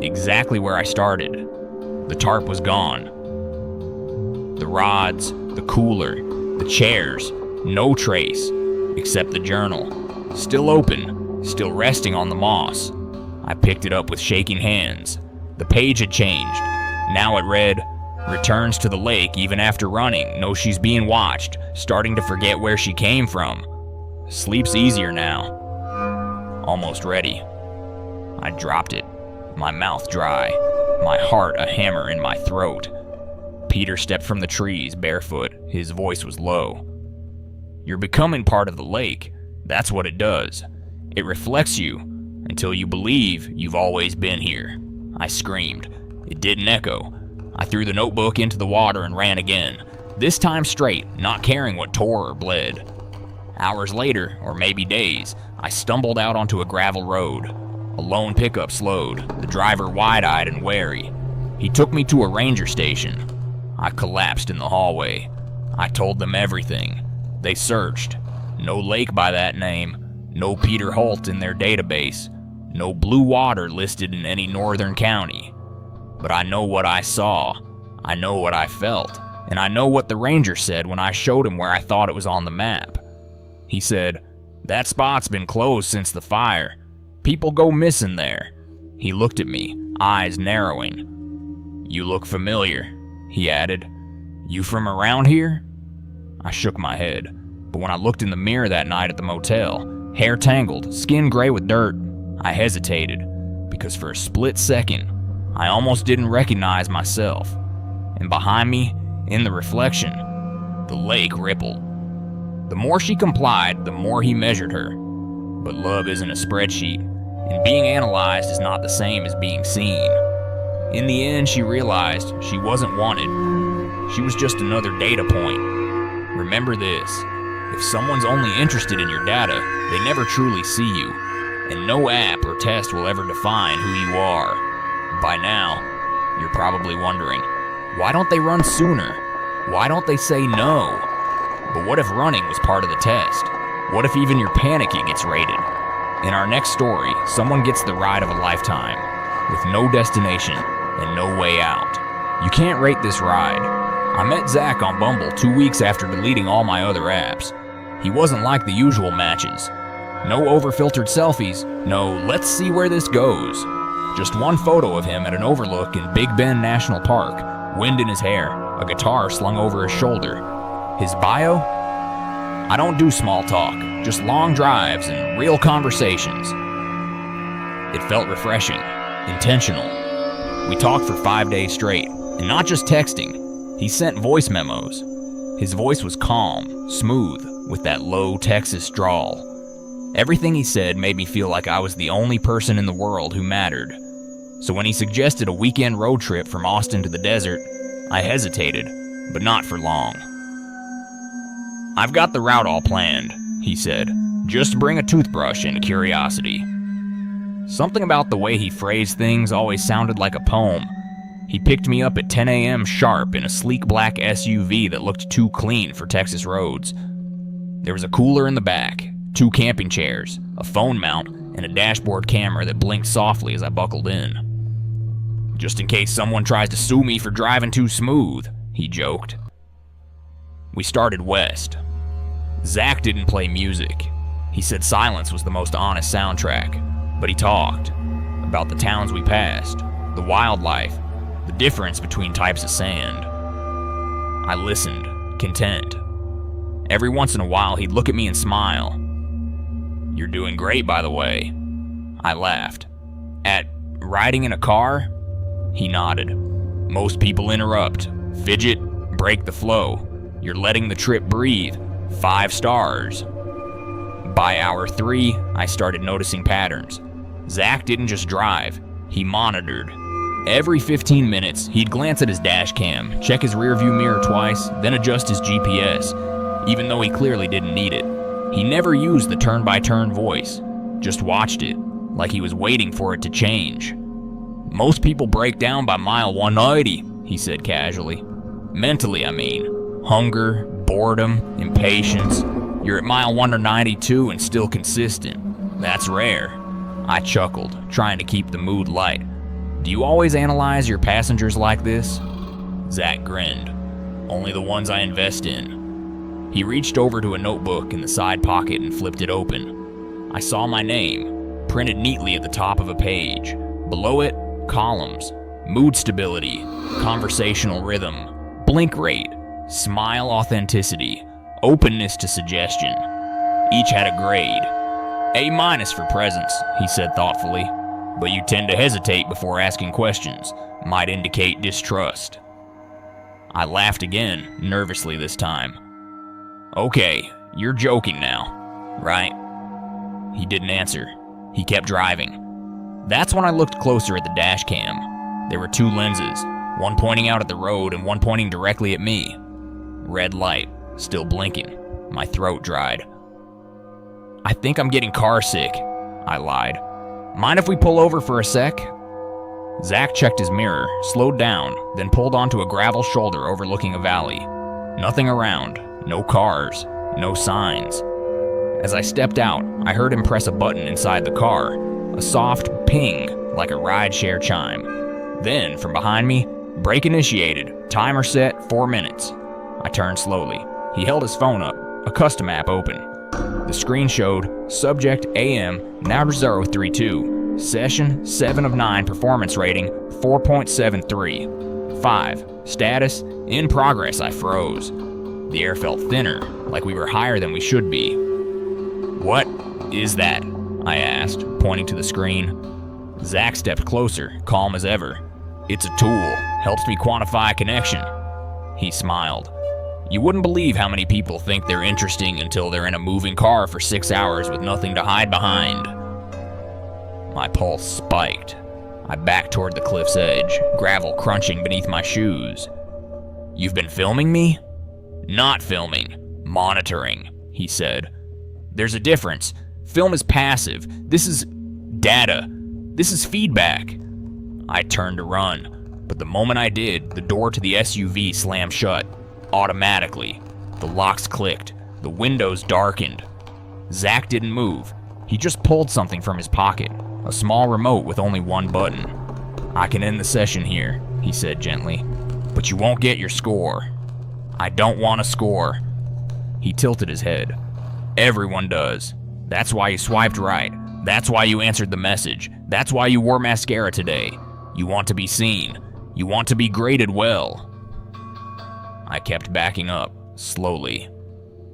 exactly where I started. The tarp was gone. The rods, the cooler, the chairs, no trace, except the journal. Still open, still resting on the moss. I picked it up with shaking hands. The page had changed. Now it read, "Returns to the lake even after running, knows she's being watched, starting to forget where she came from. Sleeps easier now. Almost ready." I dropped it, my mouth dry, my heart a hammer in my throat. Peter stepped from the trees, barefoot. His voice was low. "You're becoming part of the lake. That's what it does. It reflects you until you believe you've always been here." I screamed. It didn't echo. I threw the notebook into the water and ran again, this time straight, not caring what tore or bled. Hours later, or maybe days, I stumbled out onto a gravel road. A lone pickup slowed, the driver wide-eyed and wary. He took me to a ranger station. I collapsed in the hallway. I told them everything. They searched. No lake by that name, no Peter Holt in their database, no blue water listed in any northern county. But I know what I saw, I know what I felt, and I know what the ranger said when I showed him where I thought it was on the map. He said, "That spot's been closed since the fire. People go missing there." He looked at me, eyes narrowing. "You look familiar," he added. "You from around here?" I shook my head, but when I looked in the mirror that night at the motel, hair tangled, skin gray with dirt, I hesitated, because for a split second, I almost didn't recognize myself. And behind me, in the reflection, the lake rippled. The more she complied, the more he measured her. But love isn't a spreadsheet, and being analyzed is not the same as being seen. In the end, she realized she wasn't wanted. She was just another data point. Remember this, if someone's only interested in your data, they never truly see you, and no app or test will ever define who you are. By now, you're probably wondering, why don't they run sooner? Why don't they say no? But what if running was part of the test? What if even your panicking gets rated? In our next story, someone gets the ride of a lifetime, with no destination and no way out. You can't rate this ride. I met Zach on Bumble 2 weeks after deleting all my other apps. He wasn't like the usual matches. No over-filtered selfies, no "let's see where this goes." Just one photo of him at an overlook in Big Bend National Park, wind in his hair, a guitar slung over his shoulder. His bio? "I don't do small talk, just long drives and real conversations." It felt refreshing, intentional. We talked for 5 days straight, and not just texting. He sent voice memos. His voice was calm, smooth, with that low Texas drawl. Everything he said made me feel like I was the only person in the world who mattered. So when he suggested a weekend road trip from Austin to the desert, I hesitated, but not for long. "I've got the route all planned," he said. "Just bring a toothbrush and a curiosity." Something about the way he phrased things always sounded like a poem. He picked me up at 10 a.m. sharp in a sleek black SUV that looked too clean for Texas roads. There was a cooler in the back, 2 camping chairs, a phone mount, and a dashboard camera that blinked softly as I buckled in. "Just in case someone tries to sue me for driving too smooth," he joked. We started west. Zach didn't play music. He said silence was the most honest soundtrack, but he talked about the towns we passed, the wildlife, the difference between types of sand. I listened, content. Every once in a while, he'd look at me and smile. "You're doing great, by the way." I laughed. "At riding in a car?" He nodded. "Most people interrupt, fidget, break the flow. You're letting the trip breathe. 5 stars. By hour 3, I started noticing patterns. Zach didn't just drive, he monitored. Every 15 minutes, he'd glance at his dash cam, check his rearview mirror twice, then adjust his GPS, even though he clearly didn't need it. He never used the turn-by-turn voice, just watched it, like he was waiting for it to change. "Most people break down by mile 180, he said casually. "Mentally, I mean. Hunger, boredom, impatience. You're at mile 192 and still consistent. That's rare." I chuckled, trying to keep the mood light. "Do you always analyze your passengers like this?" Zach grinned. "Only the ones I invest in." He reached over to a notebook in the side pocket and flipped it open. I saw my name, printed neatly at the top of a page. Below it, columns: mood stability, conversational rhythm, blink rate, smile authenticity, openness to suggestion. Each had a grade. A- for presence, he said thoughtfully. But you tend to hesitate before asking questions. Might indicate distrust. I laughed again, nervously this time. "Okay, you're joking now, right?" He didn't answer. He kept driving. That's when I looked closer at the dash cam. There were 2 lenses, one pointing out at the road and one pointing directly at me. Red light, still blinking. My throat dried. "I think I'm getting car sick," I lied. "Mind if we pull over for a sec?" Zach checked his mirror, slowed down, then pulled onto a gravel shoulder overlooking a valley. Nothing around, no cars, no signs. As I stepped out, I heard him press a button inside the car, a soft ping like a rideshare chime. Then, from behind me, brake initiated, timer set 4 minutes. I turned slowly. He held his phone up, a custom app open. The screen showed subject AM 9032, session 7 of 9, performance rating 4.73. 5, status in progress. I froze. The air felt thinner, like we were higher than we should be. "What is that?" I asked, pointing to the screen. Zach stepped closer, calm as ever. "It's a tool, helps me quantify a connection." He smiled. "You wouldn't believe how many people think they're interesting until they're in a moving car for 6 hours with nothing to hide behind." My pulse spiked. I backed toward the cliff's edge, gravel crunching beneath my shoes. "You've been filming me?" "Not filming, monitoring," he said. "There's a difference. Film is passive. This is data. This is feedback." I turned to run, but the moment I did, the door to the SUV slammed shut. Automatically. The locks clicked. The windows darkened. Zach didn't move. He just pulled something from his pocket, a small remote with only one button. "I can end the session here," he said gently, "but you won't get your score." "I don't want a score." He tilted his head. "Everyone does. That's why you swiped right. That's why you answered the message. That's why you wore mascara today. You want to be seen. You want to be graded well." I kept backing up, slowly.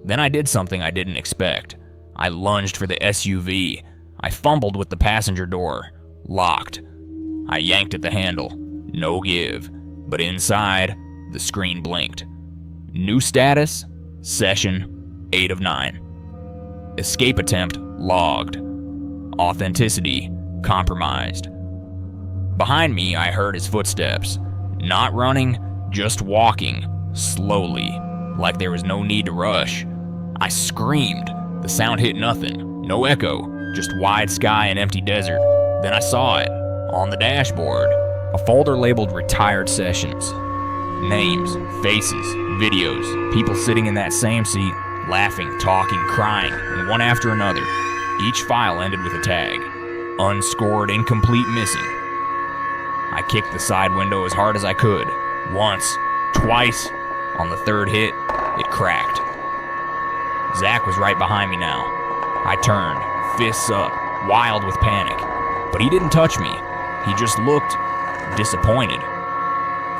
Then I did something I didn't expect. I lunged for the SUV. I fumbled with the passenger door. Locked. I yanked at the handle. No give. But inside, the screen blinked. New status, session 8 of 9. Escape attempt logged. Authenticity compromised. Behind me, I heard his footsteps. Not running, just walking, slowly, like there was no need to rush. I screamed. The sound hit nothing. No echo, just wide sky and empty desert. Then I saw it, on the dashboard. A folder labeled Retired Sessions. Names, faces, videos, people sitting in that same seat, laughing, talking, crying, and one after another. Each file ended with a tag. Unscored, incomplete, missing. I kicked the side window as hard as I could. Once, twice. On the third hit, it cracked. Zach was right behind me now. I turned, fists up, wild with panic. But he didn't touch me. He just looked disappointed.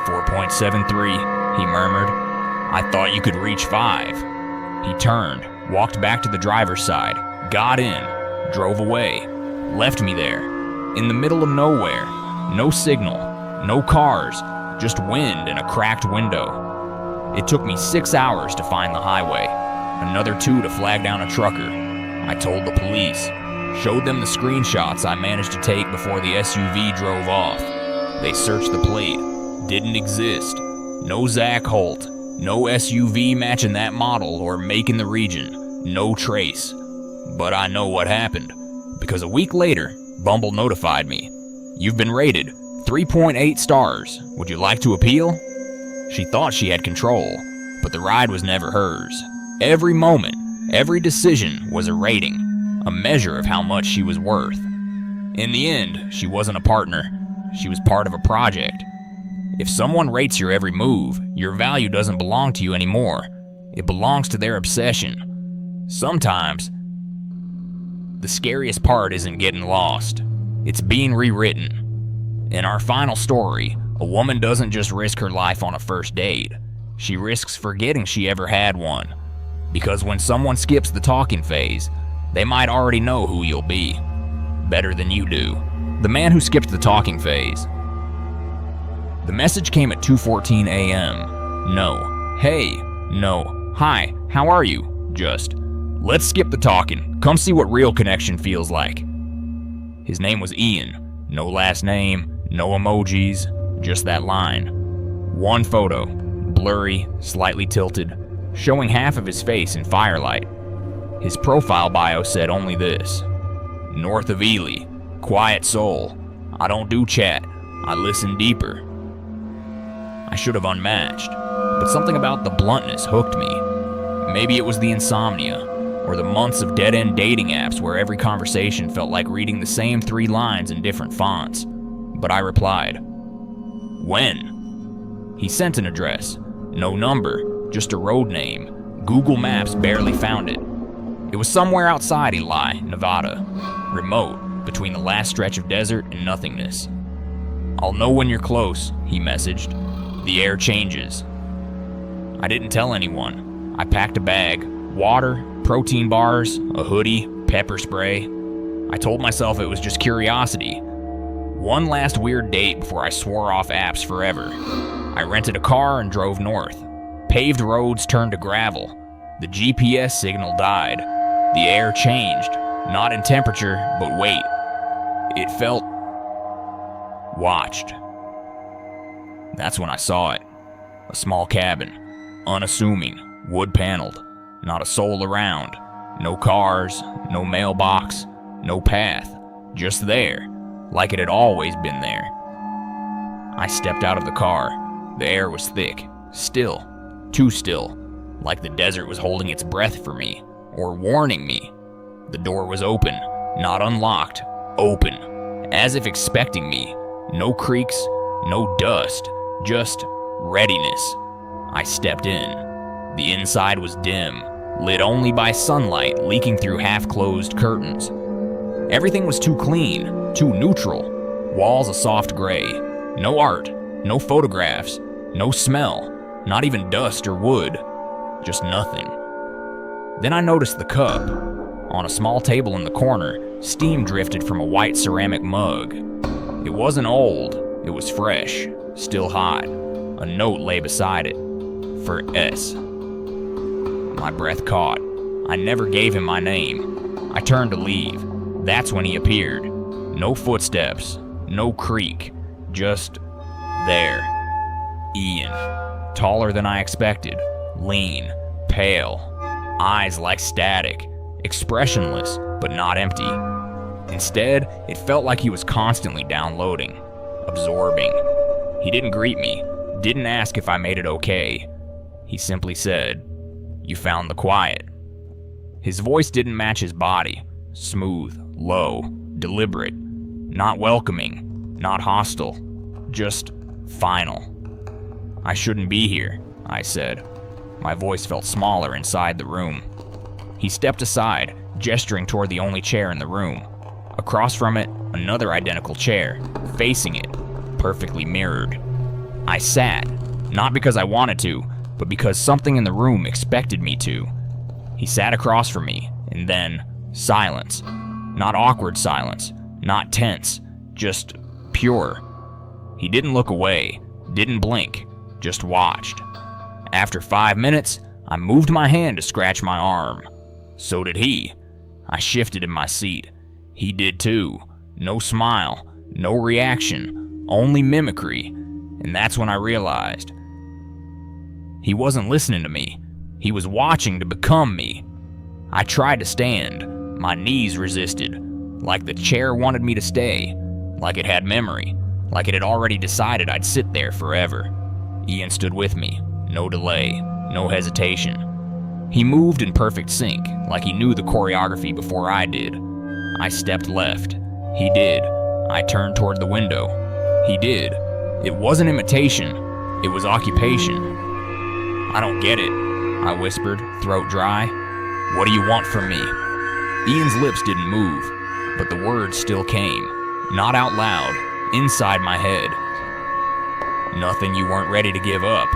4.73, he murmured. I thought you could reach 5. He turned, walked back to the driver's side, got in, drove away, left me there, in the middle of nowhere. No signal, no cars, just wind and a cracked window. It took me 6 hours to find the highway, another 2 to flag down a trucker. I told the police, showed them the screenshots I managed to take before the SUV drove off. They searched the plate, didn't exist. No Zach Holt, no SUV matching that model or make in the region, no trace. But I know what happened, because a week later, Bumble notified me. You've been rated 3.8 stars. Would you like to appeal? She thought she had control, but the ride was never hers. Every moment, every decision was a rating, a measure of how much she was worth. In the end, she wasn't a partner. She was part of a project. If someone rates your every move, your value doesn't belong to you anymore. It belongs to their obsession. Sometimes, the scariest part isn't getting lost. It's being rewritten. In our final story, a woman doesn't just risk her life on a first date. She risks forgetting she ever had one. Because when someone skips the talking phase, they might already know who you'll be. Better than you do. The man who skipped the talking phase. The message came at 2:14 a.m. No. Hey. No. Hi. How are you? Just, let's skip the talking. Come see what real connection feels like. His name was Ian. No last name, no emojis, just that line. One photo, blurry, slightly tilted, showing half of his face in firelight. His profile bio said only this: North of Ely, quiet soul. I don't do chat, I listen deeper. I should have unmatched, but something about the bluntness hooked me. Maybe it was the insomnia, or the months of dead-end dating apps where every conversation felt like reading the same 3 lines in different fonts. But I replied, when? He sent an address, no number, just a road name. Google Maps barely found it. It was somewhere outside Ely, Nevada, remote, between the last stretch of desert and nothingness. I'll know when you're close, he messaged. The air changes. I didn't tell anyone. I packed a bag, water, protein bars, a hoodie, pepper spray. I told myself it was just curiosity. One last weird date before I swore off apps forever. I rented a car and drove north. Paved roads turned to gravel. The GPS signal died. The air changed, not in temperature, but weight. It felt watched. That's when I saw it. A small cabin, unassuming, wood-paneled. Not a soul around. No cars, no mailbox, no path. Just there, like it had always been there. I stepped out of the car. The air was thick, still, too still, like the desert was holding its breath for me, or warning me. The door was open, not unlocked, open, as if expecting me. No creaks, no dust, just readiness. I stepped in. The inside was dim, lit only by sunlight leaking through half-closed curtains. Everything was too clean, too neutral. Walls a soft gray. No art, no photographs, no smell, not even dust or wood. Just nothing. Then I noticed the cup. On a small table in the corner, steam drifted from a white ceramic mug. It wasn't old, it was fresh, still hot. A note lay beside it. For S. My breath caught. I never gave him my name. I turned to leave. That's when he appeared. No footsteps, no creak, Just there. Ian. Taller than I expected. Lean. Pale. Eyes like static. Expressionless, but not empty. Instead, it felt like he was constantly downloading. Absorbing. He didn't greet me. Didn't ask if I made it okay. He simply said, "You found the quiet." His voice didn't match his body. Smooth, low, deliberate. Not welcoming, not hostile. Just final. "I shouldn't be here," I said. My voice felt smaller inside the room. He stepped aside, gesturing toward the only chair in the room. Across from it, another identical chair, facing it, perfectly mirrored. I sat, not because I wanted to, but because something in the room expected me to. He sat across from me, and then silence. Not awkward silence, not tense, just pure. He didn't look away, didn't blink, just watched. After 5 minutes, I moved my hand to scratch my arm. So did he. I shifted in my seat. He did too. No smile, no reaction, only mimicry. And that's when I realized he wasn't listening to me. He was watching to become me. I tried to stand. My knees resisted. Like the chair wanted me to stay. Like it had memory. Like it had already decided I'd sit there forever. Ian stood with me. No delay. No hesitation. He moved in perfect sync, like he knew the choreography before I did. I stepped left. He did. I turned toward the window. He did. It wasn't imitation. It was occupation. "I don't get it," I whispered, throat dry. "What do you want from me?" Ian's lips didn't move, but the words still came. Not out loud, inside my head. "Nothing you weren't ready to give up."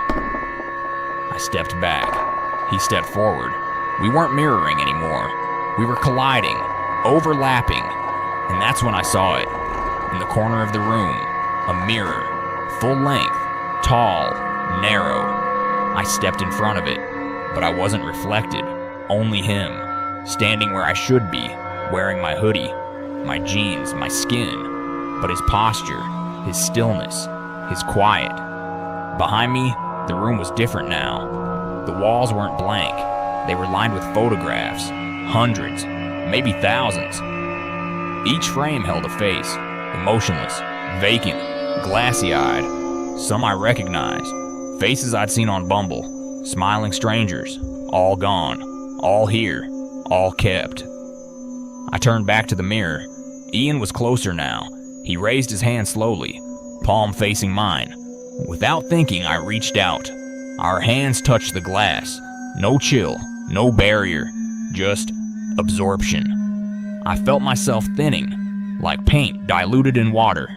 I stepped back. He stepped forward. We weren't mirroring anymore. We were colliding, overlapping, and that's when I saw it. In the corner of the room, a mirror, full length, tall, narrow. I stepped in front of it, but I wasn't reflected, only him, standing where I should be, wearing my hoodie, my jeans, my skin, but his posture, his stillness, his quiet. Behind me, the room was different now. The walls weren't blank. They were lined with photographs, hundreds, maybe thousands. Each frame held a face, emotionless, vacant, glassy-eyed. Some I recognized, faces I'd seen on Bumble, smiling strangers, all gone, all here, all kept. I turned back to the mirror. Ian was closer now. He raised his hand slowly, palm facing mine. Without thinking, I reached out. Our hands touched the glass. No chill, no barrier, just absorption. I felt myself thinning, like paint diluted in water.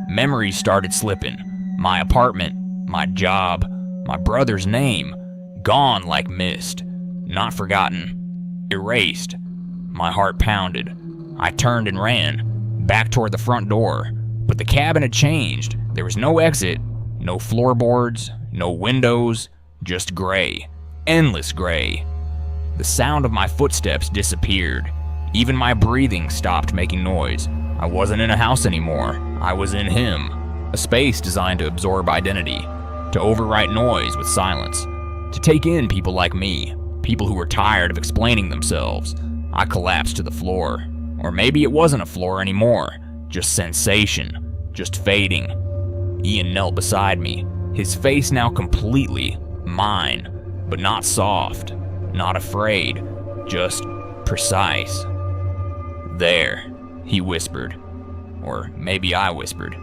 Memories started slipping. My apartment, my job, my brother's name, gone like mist. Not forgotten, erased. My heart pounded. I turned and ran, back toward the front door. But the cabin had changed. There was no exit, no floorboards, no windows, just gray. Endless gray. The sound of my footsteps disappeared. Even my breathing stopped making noise. I wasn't in a house anymore. I was in him. A space designed to absorb identity, to overwrite noise with silence, to take in people like me, people who were tired of explaining themselves. I collapsed to the floor. Or maybe it wasn't a floor anymore, just sensation, just fading. Ian knelt beside me, his face now completely mine, but not soft, not afraid, just precise. "There," he whispered. Or maybe I whispered.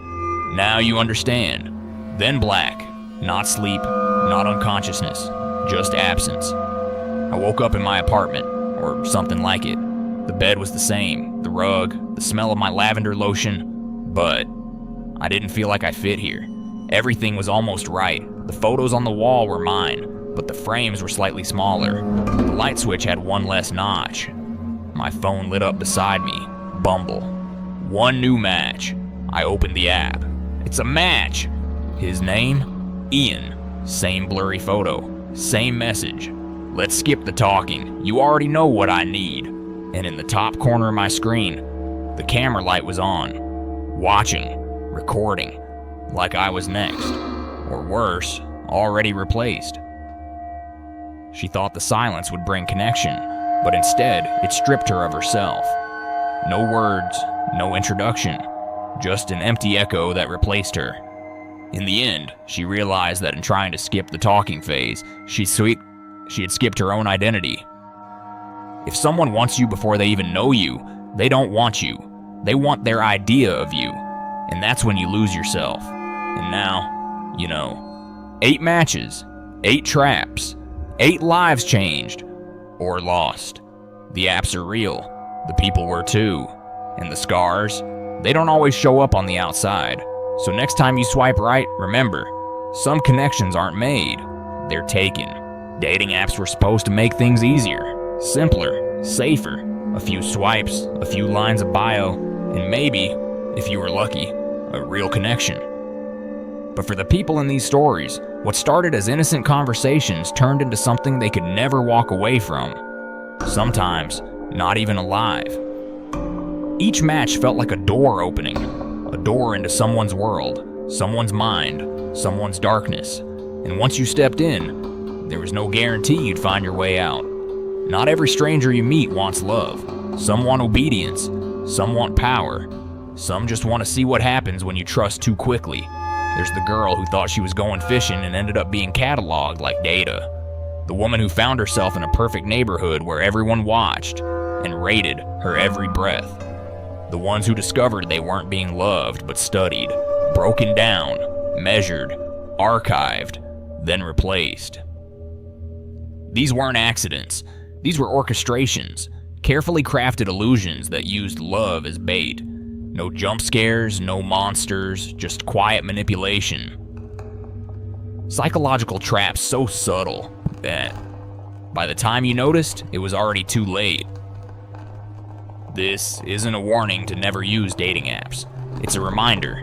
"Now you understand." Then black, not sleep, not unconsciousness, just absence. I woke up in my apartment, or something like it. The bed was the same, the rug, the smell of my lavender lotion, but I didn't feel like I fit here. Everything was almost right. The photos on the wall were mine, but the frames were slightly smaller. The light switch had one less notch. My phone lit up beside me. Bumble. One new match. I opened the app. It's a match! His name? Ian. Same blurry photo. Same message. "Let's skip the talking. You already know what I need." And in the top corner of my screen, the camera light was on. Watching. recording, like I was next, or worse, already replaced. She thought the silence would bring connection, but instead, it stripped her of herself. No words, no introduction, just an empty echo that replaced her. In the end, she realized that in trying to skip the talking phase, she had skipped her own identity. If someone wants you before they even know you, they don't want you. They want their idea of you, and that's when you lose yourself. And now, 8 matches, 8 traps, 8 lives changed, or lost. The apps are real, the people were too, and the scars, they don't always show up on the outside. So next time you swipe right, remember, some connections aren't made, they're taken. Dating apps were supposed to make things easier, simpler, safer. A few swipes, a few lines of bio, and maybe, if you were lucky, a real connection. But for the people in these stories, what started as innocent conversations turned into something they could never walk away from. Sometimes, not even alive. Each match felt like a door opening, a door into someone's world, someone's mind, someone's darkness. And once you stepped in, there was no guarantee you'd find your way out. Not every stranger you meet wants love. Some want obedience, some want power. Some just want to see what happens when you trust too quickly. There's the girl who thought she was going fishing and ended up being cataloged like data. The woman who found herself in a perfect neighborhood where everyone watched and rated her every breath. The ones who discovered they weren't being loved but studied, broken down, measured, archived, then replaced. These weren't accidents. These were orchestrations, carefully crafted illusions that used love as bait. No jump scares, no monsters, just quiet manipulation. Psychological traps so subtle that by the time you noticed, it was already too late. This isn't a warning to never use dating apps. It's a reminder.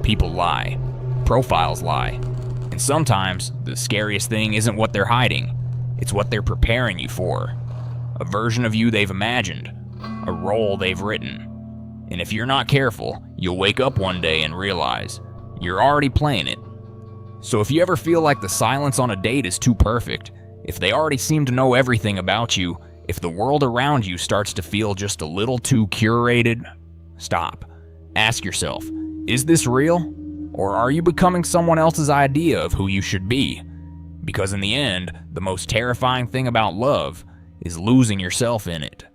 People lie. Profiles lie. And sometimes, the scariest thing isn't what they're hiding. It's what they're preparing you for. A version of you they've imagined. A role they've written. And if you're not careful, you'll wake up one day and realize you're already playing it. So if you ever feel like the silence on a date is too perfect, if they already seem to know everything about you, if the world around you starts to feel just a little too curated, stop. Ask yourself, is this real? Or are you becoming someone else's idea of who you should be? Because in the end, the most terrifying thing about love is losing yourself in it.